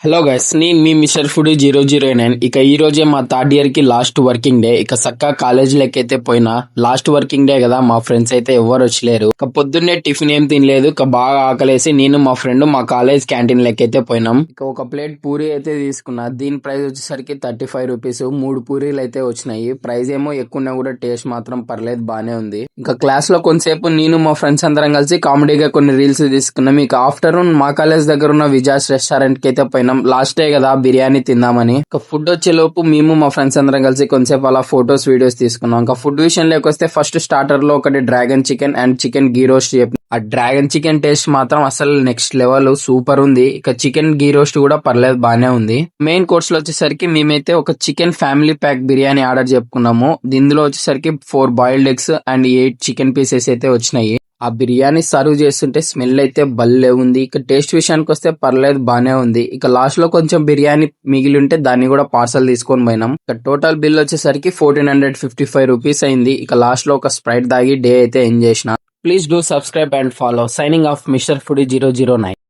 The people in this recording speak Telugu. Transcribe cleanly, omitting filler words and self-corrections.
హలో గైస్, నేను మీ మిస్టర్ ఫుడ్ 009. ఇక ఈ రోజే మా థర్డ్ ఇయర్ కి లాస్ట్ వర్కింగ్ డే. ఇక సక్కా కాలేజీలోకి అయితే పోయినా. లాస్ట్ వర్కింగ్ డే కదా, మా ఫ్రెండ్స్ అయితే ఎవరు వచ్చలేరు. ఇక పొద్దున్నే టిఫిన్ ఏం తినలేదు. ఇక బాగా ఆకలేసి నేను మా ఫ్రెండ్ మా కాలేజ్ క్యాంటీన్ లెక్క అయితే పోయినాం. ఇక ఒక ప్లేట్ పూరి అయితే తీసుకున్నా. దీని ప్రైస్ వచ్చేసరికి 35 రూపీస్. 3 పూరీలు అయితే వచ్చినాయి. ప్రైస్ ఏమో ఎక్కువ కూడా టేస్ట్ మాత్రం పర్లేదు, బానే ఉంది. ఇంకా క్లాస్ లో కొంతసేపు నేను మా ఫ్రెండ్స్ అందరం కలిసి కామెడీగా కొన్ని రీల్స్ తీసుకున్నాం. ఇక ఆఫ్టర్నూన్ మా కాలేజ్ దగ్గర ఉన్న విజాస్ రెస్టారెంట్ కి అయితే పోయినాం. లాస్ట్ డే కదా బిర్యానీ తిందామని. ఇంకా ఫుడ్ వచ్చే లోపు మేము మా ఫ్రెండ్స్ అందరం కలిసి కొంచెంసేపు అలా ఫొటోస్ వీడియోస్ తీసుకున్నాం. ఇంకా ఫుడ్ విషయంలోకి వస్తే ఫస్ట్ స్టార్టర్ లో ఒకటి dragon chicken and chicken ghee roast. ఆ డ్రాగన్ చికెన్ టేస్ట్ మాత్రం అసలు నెక్స్ట్ లెవెల్, సూపర్ ఉంది. ఇక చికెన్ గీ రోస్ట్ కూడా పర్లేదు, బానే ఉంది. మెయిన్ కోర్స్ లో వచ్చేసరికి మేమైతే ఒక chicken family pack biryani order చెప్పుకున్నాము. ఇందులో వచ్చేసరికి 4 boiled eggs and 8 chicken pieces అయితే వచ్చినాయి. ఆ బిర్యానీ సర్వ్ చేస్తుంటే స్మెల్ అయితే భలే ఉంది. ఇక టేస్ట్ విషయానికి వస్తే పర్లేదు, బానే ఉంది. ఇక లాస్ట్ లో కొంచెం బిర్యానీ మిగిలి ఉంటే దాన్ని కూడా పార్సల్ తీసుకొని పోయినాం. ఇక టోటల్ బిల్ వచ్చేసరికి 1455 రూపీస్ అయింది. ఇక లాస్ట్ లో ఒక స్ప్రైట్ దాగి డే అయితే ఎంజాయ్ చేసిన. Please do subscribe and follow. Signing off mister food 009.